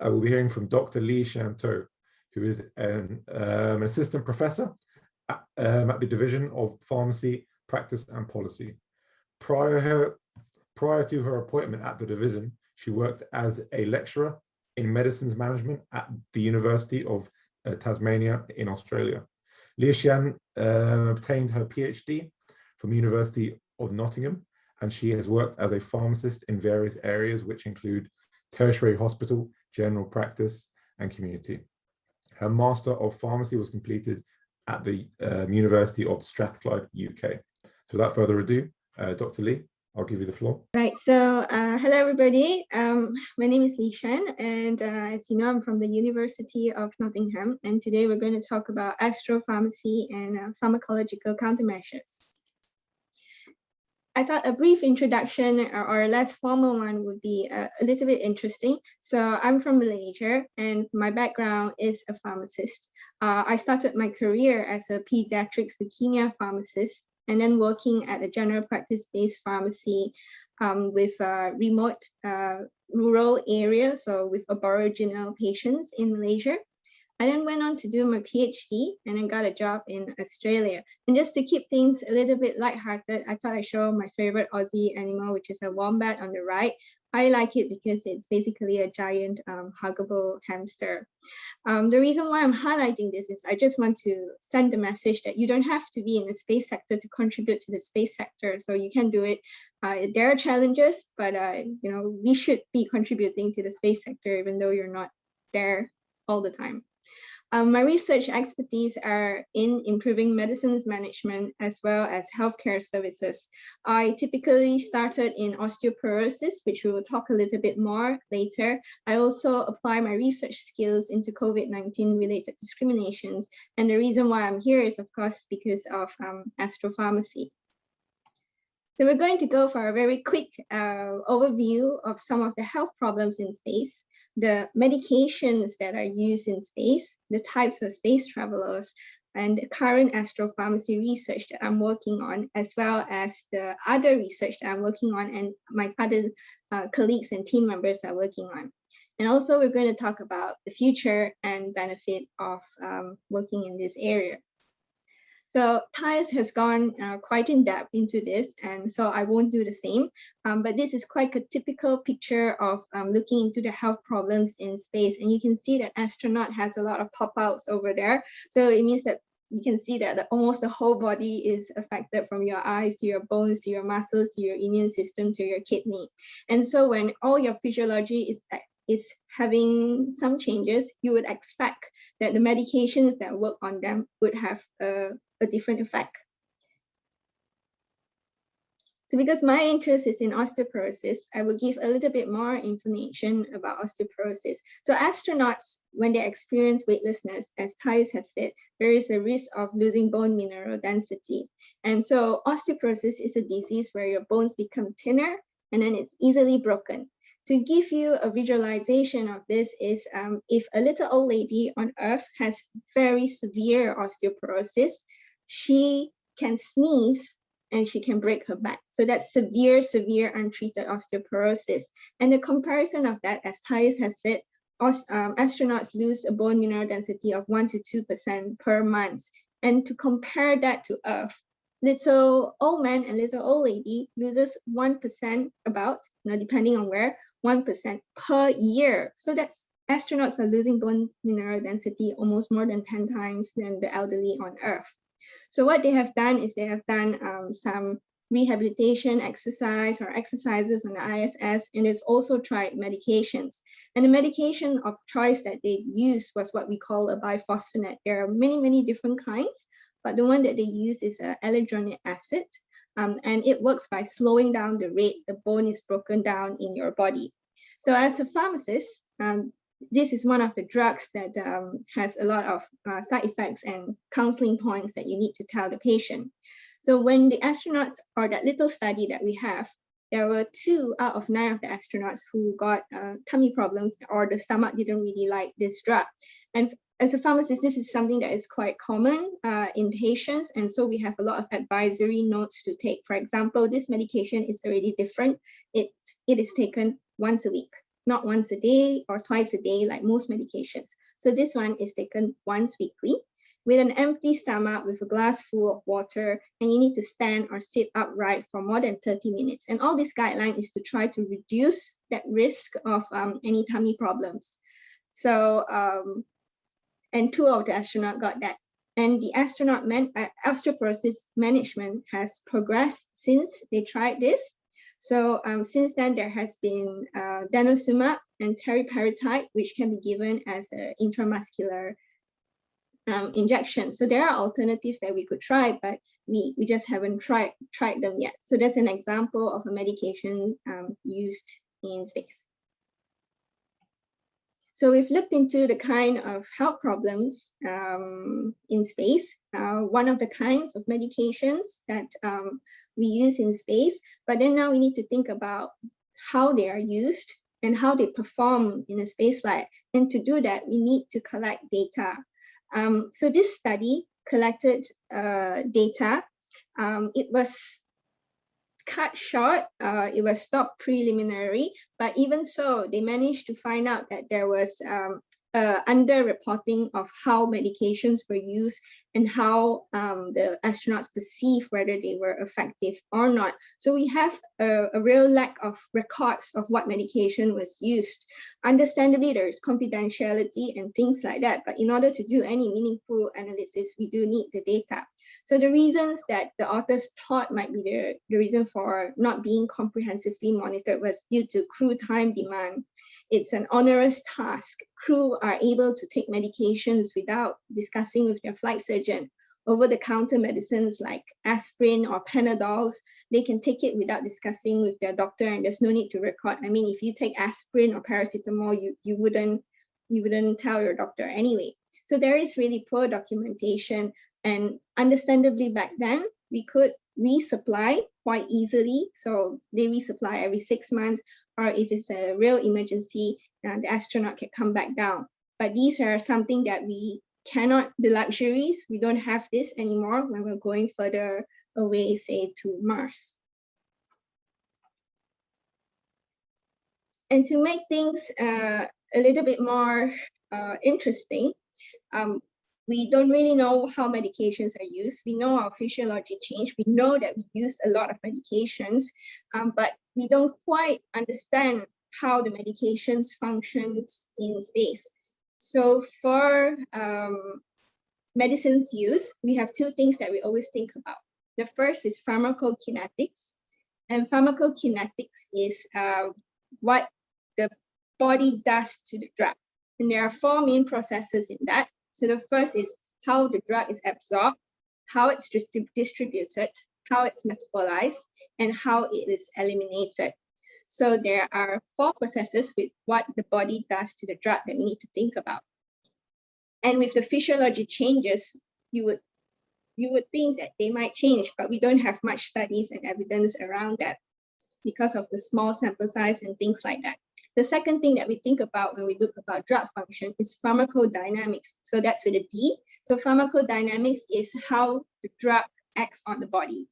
We'll be hearing from Dr. Shoutout, who is an assistant professor at the Division of Pharmacy, Practice and Policy. Prior to her appointment at the division, she worked as a lecturer in medicines management at the University of Tasmania in Australia. Shean obtained her PhD from the University of Nottingham, and she has worked as a pharmacist in various areas, which include tertiary hospital, general practice, and community. Her Master of Pharmacy was completed at the University of Strathclyde, UK. So without further ado, Dr. Lee, I'll give you the floor. Right, so hello everybody. My name is Shean, and as you know, I'm from the University of Nottingham, and today we're going to talk about astropharmacy and pharmacological countermeasures. I thought a brief introduction or a less formal one would be a little bit interesting. So I'm from Malaysia and my background is a pharmacist. I started my career as a pediatrics leukemia pharmacist and then working at a general practice-based pharmacy with remote rural areas, so with Aboriginal patients in Malaysia. I then went on to do my PhD and then got a job in Australia. And just to keep things a little bit lighthearted, I thought I'd show my favorite Aussie animal, which is a wombat on the right. I like it because it's basically a giant huggable hamster. The reason why I'm highlighting this is I just want to send the message that you don't have to be in the space sector to contribute to the space sector. So you can do it. There are challenges, but you know, we should be contributing to the space sector even though you're not there all the time. My research expertise are in improving medicines management as well as healthcare services. I typically started in osteoporosis, which we will talk a little bit more later. I also apply my research skills into COVID-19 related discriminations. And the reason why I'm here is, of course, because of astropharmacy. So we're going to go for a very quick overview of some of the health problems in space, the medications that are used in space, the types of space travelers, and the current astropharmacy research that I'm working on, as well as the other research that I'm working on and my other colleagues and team members are working on. And also we're going to talk about the future and benefit of working in this area. So Thais has gone quite in depth into this, and so I won't do the same. But this is quite a typical picture of looking into the health problems in space. And you can see that astronaut has a lot of pop-outs over there. So it means that you can see that almost the whole body is affected, from your eyes to your bones, to your muscles, to your immune system, to your kidney. And so when all your physiology is having some changes, you would expect that the medications that work on them would have a different effect. So because my interest is in osteoporosis, I will give a little bit more information about osteoporosis. So astronauts, when they experience weightlessness, as Thais has said, there is a risk of losing bone mineral density. And so osteoporosis is a disease where your bones become thinner and then it's easily broken. To give you a visualization of this is if a little old lady on Earth has very severe osteoporosis, she can sneeze and she can break her back. So that's severe untreated osteoporosis. And the comparison of that, as Thais has said, astronauts lose a bone mineral density of 1 to 2% per month. And to compare that to Earth, little old man and little old lady loses 1% about, depending on where, 1% per year. So that's astronauts are losing bone mineral density almost more than 10 times than the elderly on Earth. So what they have done is they have done some rehabilitation exercise or exercises on the ISS, and they've also tried medications. And the medication of choice that they used was what we call a biphosphonate. There are many different kinds, but the one that they use is alendronic acid. And it works by slowing down the rate the bone is broken down in your body. So as a pharmacist, this is one of the drugs that has a lot of side effects and counseling points that you need to tell the patient. So when the astronauts, or that little study that we have, there were 2 out of 9 of the astronauts who got tummy problems, or the stomach didn't really like this drug. And as a pharmacist, this is something that is quite common in patients. And so we have a lot of advisory notes to take. For example, this medication is already different. It is taken once a week. not once a day or twice a day like most medications. So this one is taken once weekly with an empty stomach with a glass full of water, and you need to stand or sit upright for more than 30 minutes. And all this guideline is to try to reduce that risk of any tummy problems. So, and 2 of the astronauts got that. And the osteoporosis management has progressed since they tried this. So since then, there has been denosumab and teriparatide, which can be given as an intramuscular injection. So there are alternatives that we could try, but we just haven't tried them yet. So that's an example of a medication used in space. So we've looked into the kind of health problems in space. One of the kinds of medications that we use in space, but then now we need to think about how they are used and how they perform in a space flight. And to do that, we need to collect data. So this study collected data. It was cut short, it was stopped preliminary, but even so, they managed to find out that there was under-reporting of how medications were used and how the astronauts perceive whether they were effective or not. So we have a real lack of records of what medication was used. Understandably, there is confidentiality and things like that, but in order to do any meaningful analysis, we do need the data. So the reasons that the authors thought might be the reason for not being comprehensively monitored was due to crew time demand. It's an onerous task. Crew are able to take medications without discussing with their flight surgeon. Over-the-counter medicines like aspirin or Panadols, they can take it without discussing with their doctor, and there's no need to record. I mean, if you take aspirin or paracetamol, you wouldn't tell your doctor anyway. So there is really poor documentation, and understandably back then, we could resupply quite easily. So they resupply every 6 months, or if it's a real emergency, the astronaut can come back down. But these are something that we cannot, the luxuries, we don't have this anymore when we're going further away, say to Mars. And to make things a little bit more interesting, we don't really know how medications are used. We know our physiology change. We know that we use a lot of medications, but we don't quite understand how the medications functions in space. So for medicines use, we have 2 things that we always think about. The first is pharmacokinetics, and pharmacokinetics is what the body does to the drug. And there are 4 main processes in that. So the first is how the drug is absorbed, how it's distributed, how it's metabolized, and how it is eliminated. So there are 4 processes with what the body does to the drug that we need to think about. And with the physiology changes, you would think that they might change, but we don't have much studies and evidence around that because of the small sample size and things like that. The second thing that we think about when we look about drug function is pharmacodynamics. So that's with a D. So pharmacodynamics is how the drug acts on the body.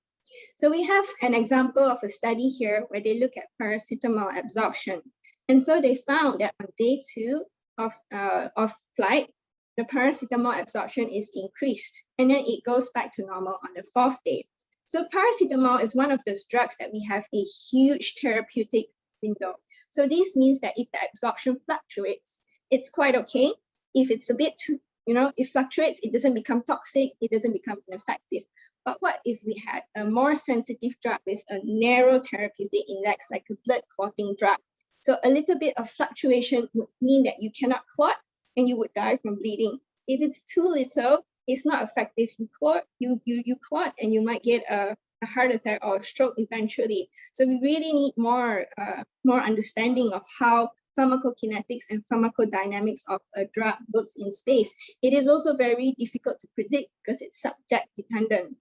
So we have an example of a study here where they look at paracetamol absorption. And so they found that on day 2 of flight, the paracetamol absorption is increased, and then it goes back to normal on the 4th day. So paracetamol is one of those drugs that we have a huge therapeutic window. So this means that if the absorption fluctuates, it's quite okay. If it's a bit too, it fluctuates, it doesn't become toxic, it doesn't become ineffective. But what if we had a more sensitive drug with a narrow therapeutic index, like a blood clotting drug? So a little bit of fluctuation would mean that you cannot clot and you would die from bleeding. If it's too little, it's not effective. You clot and you might get a heart attack or a stroke eventually. So we really need more understanding of how pharmacokinetics and pharmacodynamics of a drug works in space. It is also very difficult to predict because it's subject dependent.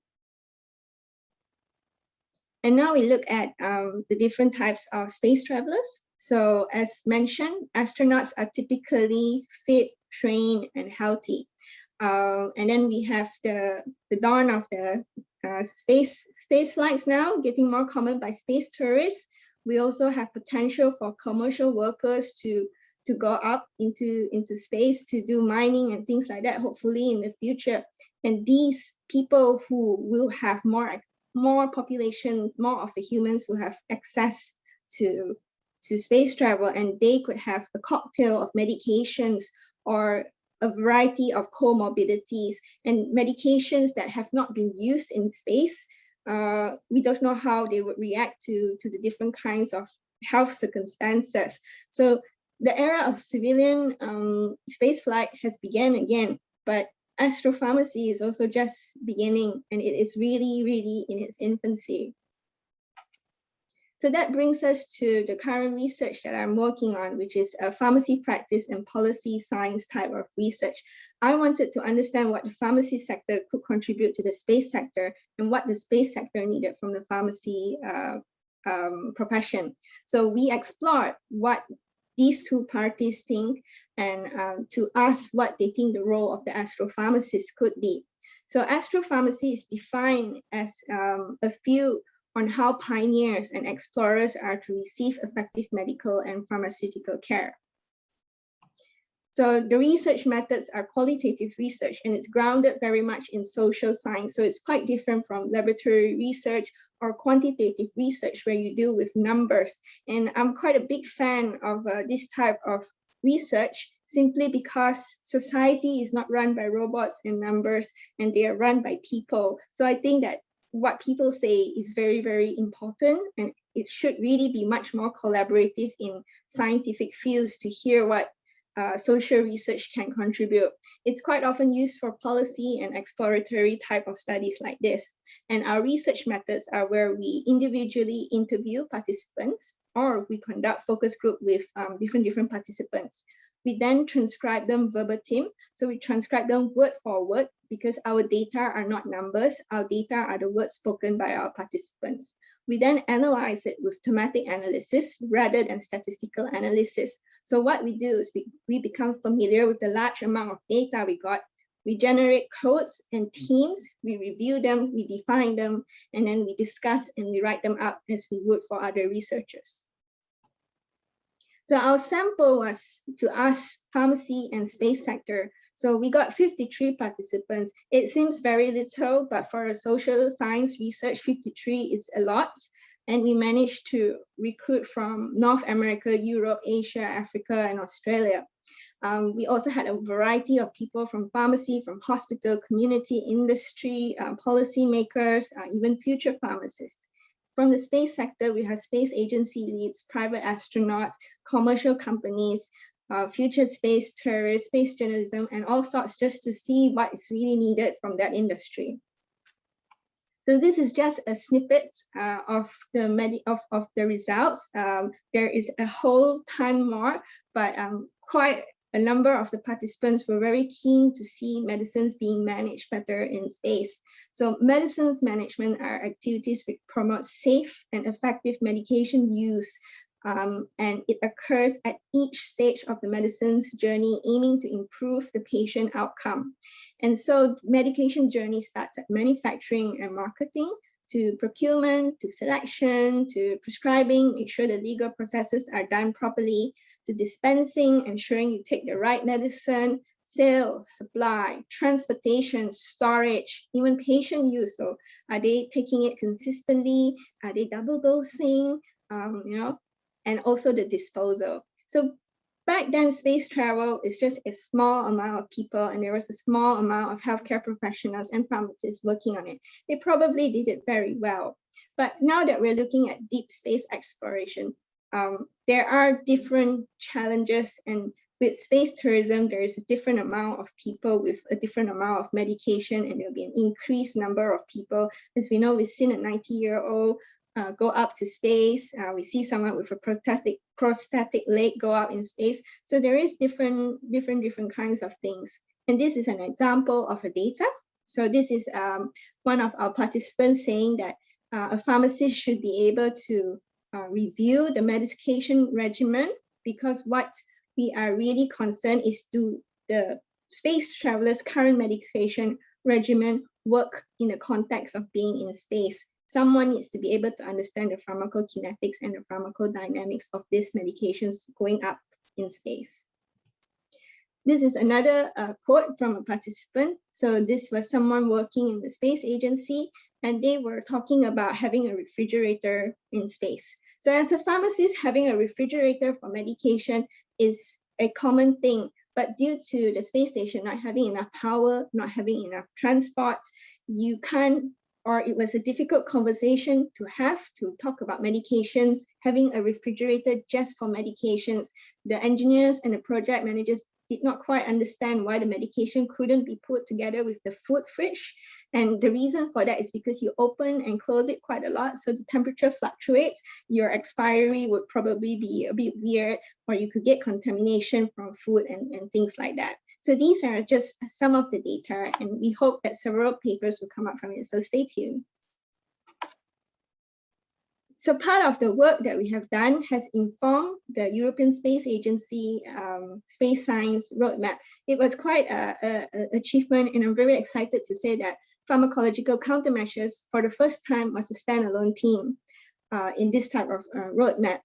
And now we look at the different types of space travelers. So as mentioned, astronauts are typically fit, trained, and healthy. And then we have the dawn of the space flights now, getting more common by space tourists, We also have potential for commercial workers to go up into space to do mining and things like that, hopefully in the future. And these people who will have more population, more of the humans will have access to space travel, and they could have a cocktail of medications or a variety of comorbidities and medications that have not been used in space. We don't know how they would react to the different kinds of health circumstances. So the era of civilian spaceflight has begun again, but astropharmacy is also just beginning, and it is really, really in its infancy. So that brings us to the current research that I'm working on, which is a pharmacy practice and policy science type of research. I wanted to understand what the pharmacy sector could contribute to the space sector and what the space sector needed from the pharmacy profession. So we explored what these two parties think and to ask what they think the role of the astropharmacist could be. So astropharmacy is defined as a field on how pioneers and explorers are to receive effective medical and pharmaceutical care. So the research methods are qualitative research, and it's grounded very much in social science. So it's quite different from laboratory research or quantitative research where you deal with numbers. And I'm quite a big fan of this type of research, simply because society is not run by robots and numbers, and they are run by people. So I think that what people say is very, very important, and it should really be much more collaborative in scientific fields to hear what social research can contribute. It's quite often used for policy and exploratory type of studies like this. And our research methods are where we individually interview participants, or we conduct focus group with different participants. We then transcribe them verbatim. So we transcribe them word for word, because our data are not numbers. Our data are the words spoken by our participants. We then analyze it with thematic analysis rather than statistical analysis. So what we do is we become familiar with the large amount of data we got. We generate codes and themes, we review them, we define them, and then we discuss and we write them up as we would for other researchers. So our sample was to ask pharmacy and space sector. So we got 53 participants. It seems very little, but for a social science research, 53 is a lot. And we managed to recruit from North America, Europe, Asia, Africa, and Australia. We also had a variety of people from pharmacy, from hospital, community, industry, policymakers, even future pharmacists. From the space sector, we have space agency leads, private astronauts, commercial companies, future space tourists, space journalism, and all sorts, just to see what is really needed from that industry. So this is just a snippet of the results. There is a whole ton more, but quite a number of the participants were very keen to see medicines being managed better in space. So medicines management are activities which promote safe and effective medication use, and it occurs at each stage of the medicine's journey, aiming to improve the patient outcome. And so medication journey starts at manufacturing and marketing, to procurement, to selection, to prescribing, make sure the legal processes are done properly, to dispensing, ensuring you take the right medicine, sale, supply, transportation, storage, even patient use. So are they taking it consistently? Are they double dosing? And also the disposal. So back then, space travel is just a small amount of people, and there was a small amount of healthcare professionals and pharmacists working on it. They probably did it very well. But now that we're looking at deep space exploration, there are different challenges, and with space tourism, there is a different amount of people with a different amount of medication, and there'll be an increased number of people. As we know, we've seen a 90-year-old go up to space. We see someone with a prosthetic leg go out in space. So there is different kinds of things. And this is an example of a data. So this is one of our participants saying that a pharmacist should be able to review the medication regimen, because what we are really concerned is, do the space travelers' current medication regimen work in the context of being in space? someone needs to be able to understand the pharmacokinetics and the pharmacodynamics of these medications going up in space. This is another quote from a participant. So this was someone working in the space agency, and they were talking about having a refrigerator in space. So as a pharmacist, having a refrigerator for medication is a common thing, but due to the space station not having enough power, not having enough transport, you can't, or it was a difficult conversation to have to talk about medications, having a refrigerator just for medications. The engineers and the project managers did not quite understand why the medication couldn't be put together with the food fridge. And the reason for that is because you open and close it quite a lot, so the temperature fluctuates. Your expiry would probably be a bit weird, or you could get contamination from food and things like that. So these are just some of the data, and we hope that several papers will come up from it, so stay tuned. So part of the work that we have done has informed the European Space Agency Space Science Roadmap. It was quite an achievement, and I'm very excited to say that pharmacological countermeasures for the first time was a standalone team in this type of roadmap.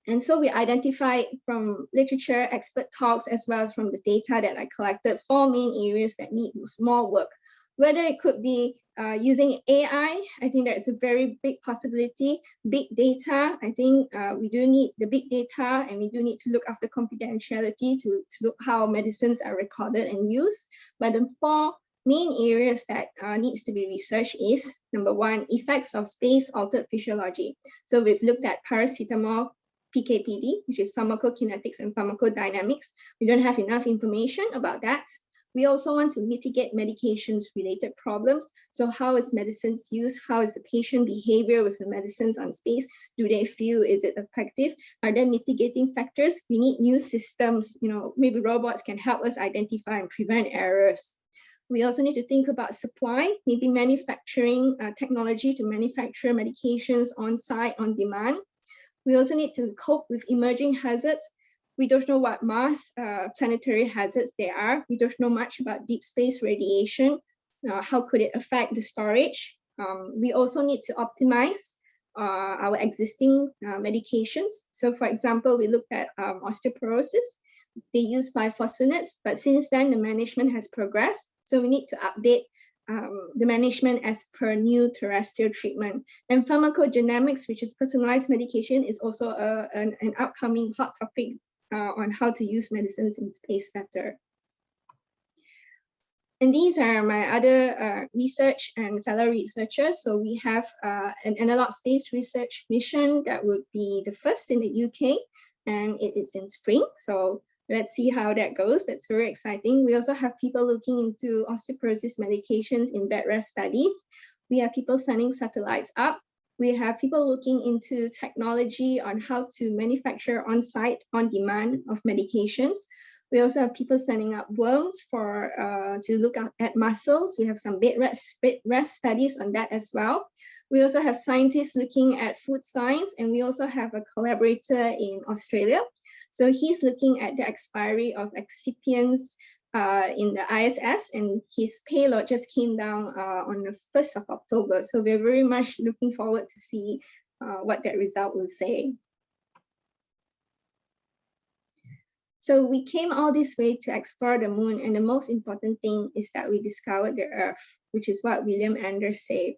And so we identified from literature, expert talks, as well as from the data that I collected, 4 main areas that need more work. Whether it could be using AI, I think that's a very big possibility. Big data, I think we do need the big data, and we do need to look after confidentiality to look how medicines are recorded and used. But the 4 main areas that needs to be researched is, number 1, effects of space-altered physiology. So we've looked at paracetamol, PKPD, which is pharmacokinetics and pharmacodynamics. We don't have enough information about that. We also want to mitigate medications-related problems. So how is medicines used? How is the patient behavior with the medicines on space? Do they feel, is it effective? Are there mitigating factors? We need new systems. Maybe robots can help us identify and prevent errors. We also need to think about supply, maybe manufacturing technology to manufacture medications on site, on demand. We also need to cope with emerging hazards. We don't know what Mars planetary hazards there are. We don't know much about deep space radiation. How could it affect the storage? We also need to optimize our existing medications. So for example, we looked at osteoporosis. They use bisphosphonates, but since then the management has progressed. So we need to update the management as per new terrestrial treatment. And pharmacodynamics, which is personalized medication, is also an upcoming hot topic on how to use medicines in space better. And these are my other research and fellow researchers. So we have an analog space research mission that would be the first in the UK, and it is in spring. So let's see how that goes. That's very exciting. We also have people looking into osteoporosis medications in bed rest studies. We have people sending satellites up. We have people looking into technology on how to manufacture on-site, on-demand of medications. We also have people sending up worms to look at muscles. We have some bed rest studies on that as well. We also have scientists looking at food science, and we also have a collaborator in Australia. So he's looking at the expiry of excipients in the ISS, and his payload just came down on the 1st of October. So we're very much looking forward to see what that result will say. So we came all this way to explore the moon, and the most important thing is that we discovered the Earth, which is what William Anders said.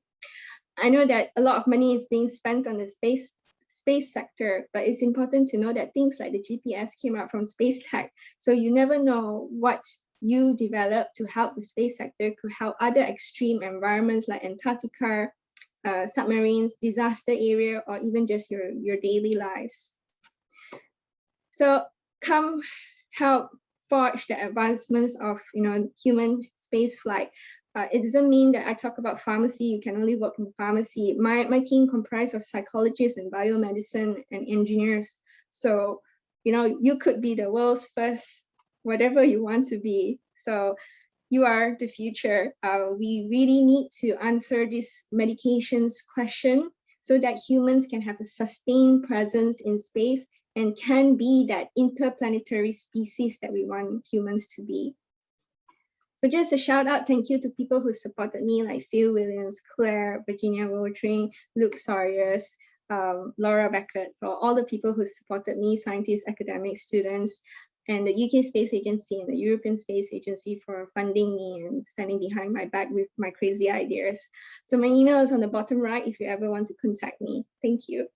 I know that a lot of money is being spent on the space sector, but it's important to know that things like the GPS came out from space tech. So you never know what you develop to help the space sector could help other extreme environments like Antarctica, submarines, disaster area, or even just your daily lives. So come help forge the advancements of human space flight. It doesn't mean that I talk about pharmacy, you can only work in pharmacy. My team comprised of psychologists and biomedicine and engineers. So, you could be the world's first, whatever you want to be. So you are the future. We really need to answer this medications question so that humans can have a sustained presence in space and can be that interplanetary species that we want humans to be. So just a shout out, thank you to people who supported me, like Phil Williams, Claire, Virginia Rotring, Luke Sawyers, Laura Beckett, for all the people who supported me, scientists, academics, students, and the UK Space Agency and the European Space Agency for funding me and standing behind my back with my crazy ideas. So my email is on the bottom right if you ever want to contact me. Thank you.